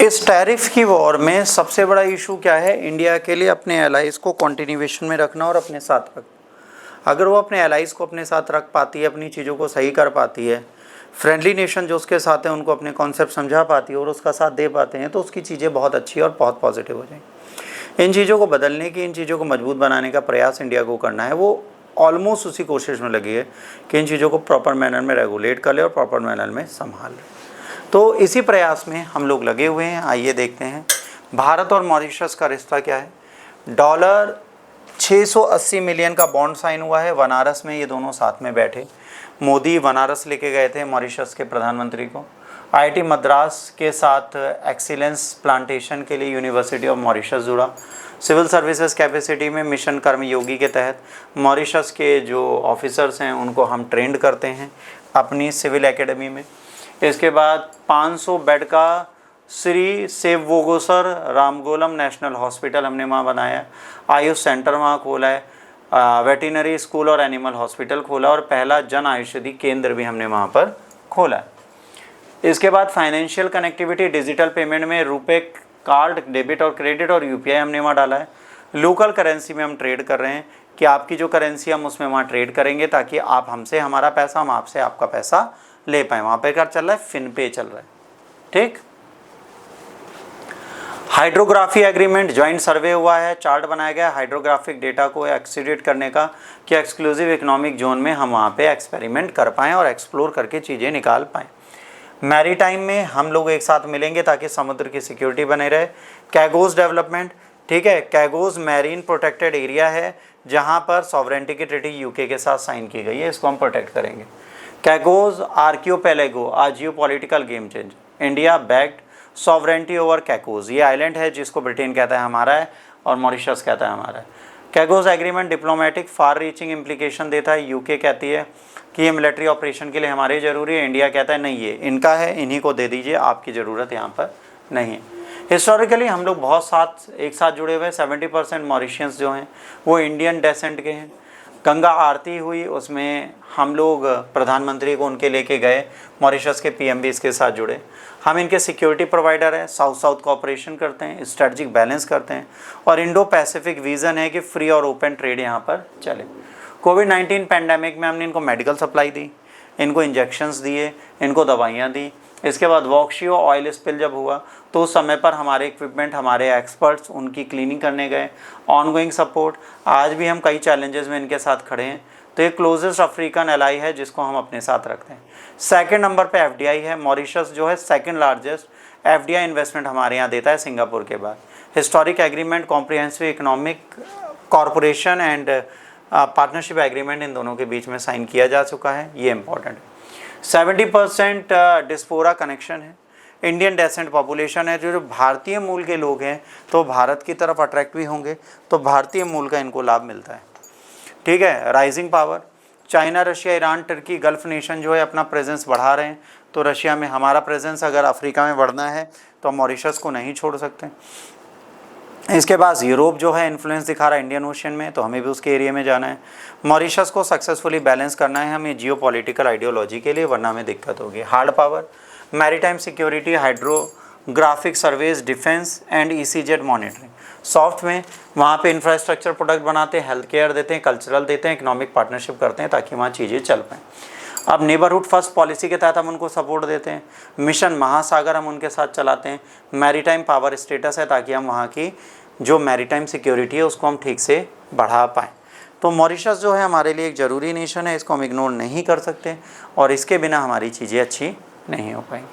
इस टैरिफ की वॉर में सबसे बड़ा इशू क्या है इंडिया के लिए? अपने एलाइज को कंटिन्यूएशन में रखना और अपने साथ रखना। अगर वो अपने एलाइज को अपने साथ रख पाती है, अपनी चीज़ों को सही कर पाती है, फ्रेंडली नेशन जो उसके साथ है उनको अपने कॉन्सेप्ट समझा पाती है और उसका साथ दे पाते हैं, तो उसकी चीज़ें बहुत अच्छी और बहुत पॉजिटिव हो जाएंगी। इन चीज़ों को बदलने की, इन चीज़ों को मजबूत बनाने का प्रयास इंडिया को करना है। वो ऑलमोस्ट उसी कोशिश में लगी है कि इन चीज़ों को प्रॉपर मैनर में रेगुलेट कर ले और प्रॉपर मैनर में संभाल ले। तो इसी प्रयास में हम लोग लगे हुए हैं। आइए देखते हैं भारत और मॉरिशस का रिश्ता क्या है। डॉलर 680 मिलियन का बॉन्ड साइन हुआ है बनारस में। ये दोनों साथ में बैठे, मोदी बनारस लेके गए थे मॉरिशस के प्रधानमंत्री को। आईआईटी मद्रास के साथ एक्सीलेंस प्लांटेशन के लिए यूनिवर्सिटी ऑफ मॉरिशस जुड़ा। सिविल सर्विसेज कैपेसिटी में मिशन कर्मयोगी के तहत मॉरिशस के जो ऑफिसर्स हैं उनको हम ट्रेंड करते हैं अपनी सिविल एकेडमी में। इसके बाद 500 बेड का श्री सेववोगोसर रामगोलम नेशनल हॉस्पिटल हमने वहाँ बनाया। आयुष सेंटर वहाँ खोला है, वेटरनरी स्कूल और एनिमल हॉस्पिटल खोला और पहला जन औषधि केंद्र भी हमने वहाँ पर खोला है। इसके बाद फाइनेंशियल कनेक्टिविटी, डिजिटल पेमेंट में रुपए कार्ड, डेबिट और क्रेडिट और यूपीआई हमने वहाँ डाला है। लोकल करेंसी में हम ट्रेड कर रहे हैं कि आपकी जो करेंसी हम उसमें वहाँ ट्रेड करेंगे ताकि आप हमसे हमारा पैसा, हम आपसे आपका पैसा ले पाए। वहाँ पे क्या चल रहा है? फिनपे चल रहा है। ठीक। हाइड्रोग्राफी एग्रीमेंट, ज्वाइंट सर्वे हुआ है, चार्ट बनाया गया हाइड्रोग्राफिक डेटा को एक्सीडेट करने का कि एक्सक्लूसिव इकोनॉमिक जोन में हम वहाँ पे एक्सपेरिमेंट कर पाएँ और एक्सप्लोर करके चीज़ें निकाल पाएँ। मैरीटाइम में हम लोग एक साथ मिलेंगे ताकि समुद्र की सिक्योरिटी बने रहे। कैगोस डेवलपमेंट, ठीक है, कैगोस मैरीन प्रोटेक्टेड एरिया है जहाँ पर सॉवरेंटी की ट्रीटी यूके के साथ साइन की गई है, इसको हम प्रोटेक्ट करेंगे। Chagos archipelago, a geo political game change, India backed sovereignty over Chagos. ये आइलैंड है जिसको ब्रिटेन कहता है हमारा है और मॉरिशस कहता है हमारा है। Chagos agreement diplomatic far reaching implication देता है। यूके कहती है कि ये मिलिट्री ऑपरेशन के लिए हमारे ज़रूरी है, इंडिया कहता है नहीं ये इनका है, इन्हीं को दे दीजिए, आपकी ज़रूरत यहाँ पर नहीं है। हिस्टोरिकली हम लोग बहुत साथ एक साथ जुड़े हुए हैं। 70% मॉरिशियंस जो हैं वो इंडियन डेसेंट के हैं। गंगा आरती हुई, उसमें हम लोग प्रधानमंत्री को उनके लेके गए, मॉरिशस के पीएम भी इसके साथ जुड़े। हम इनके सिक्योरिटी प्रोवाइडर हैं, साउथ साउथ कोऑपरेशन करते हैं, स्ट्रेटजिक बैलेंस करते हैं और इंडो पैसिफिक विज़न है कि फ्री और ओपन ट्रेड यहाँ पर चले। कोविड-19 पैंडेमिक में हमने इनको मेडिकल सप्लाई दी, इनको इंजेक्शंस दिए, इनको दवाइयाँ दी। इसके बाद वॉक्शियो ऑयल स्पिल जब हुआ तो उस समय पर हमारे इक्विपमेंट, हमारे एक्सपर्ट्स उनकी क्लीनिंग करने गए। ऑनगोइंग सपोर्ट, आज भी हम कई चैलेंजेस में इनके साथ खड़े हैं। तो ये क्लोजेस्ट अफ्रीकन एलाई है जिसको हम अपने साथ रखते हैं। सेकंड नंबर पे एफडीआई है। मॉरिशस जो है सेकंड लार्जेस्ट एफडीआई इन्वेस्टमेंट हमारे यहाँ देता है सिंगापुर के बाद। Historic agreement, comprehensive economic corporation and partnership agreement in दोनों के बीच में साइन किया जा चुका है, ये इंपॉर्टेंट है। 70% डिस्पोरा कनेक्शन है। इंडियन डेसेंट पॉपुलेशन है, जो भारतीय मूल के लोग हैं तो भारत की तरफ अट्रैक्ट भी होंगे, तो भारतीय मूल का इनको लाभ मिलता है। ठीक है। Rising power, China, Russia, Iran, Turkey, gulf nation जो है अपना प्रेजेंस बढ़ा रहे हैं, तो रशिया में हमारा प्रेजेंस अगर अफ्रीका में बढ़ना है तो हम मॉरिशस को नहीं छोड़ सकते। इसके बाद यूरोप जो है इन्फ्लुएंस दिखा रहा है इंडियन ओशन में, तो हमें भी उसके एरिया में जाना है। मॉरिशस को सक्सेसफुली बैलेंस करना है हमें जियो पॉलिटिकल आइडियोलॉजी के लिए, वरना हमें दिक्कत होगी। Hard power, maritime security, hydrographic surveys, defence and EEZ monitoring. Soft में वहाँ पे इंफ्रास्ट्रक्चर प्रोडक्ट बनाते हैं, हेल्थ केयर देते हैं, कल्चरल देते हैं, इकोनॉमिक पार्टनरशिप करते हैं ताकि वहाँ चीज़ें चल पाएँ। अब नेबरहुड फर्स्ट पॉलिसी के तहत हम उनको सपोर्ट देते हैं। मिशन महासागर हम उनके साथ चलाते हैं। मैरीटाइम पावर स्टेटस है ताकि हम वहाँ की जो मैरीटाइम सिक्योरिटी है उसको हम ठीक से बढ़ा पाएँ। तो मॉरिशस जो है हमारे लिए एक ज़रूरी नेशन है, इसको हम इग्नोर नहीं कर सकते और इसके बिना हमारी चीज़ें अच्छी नहीं हो पाएंगी।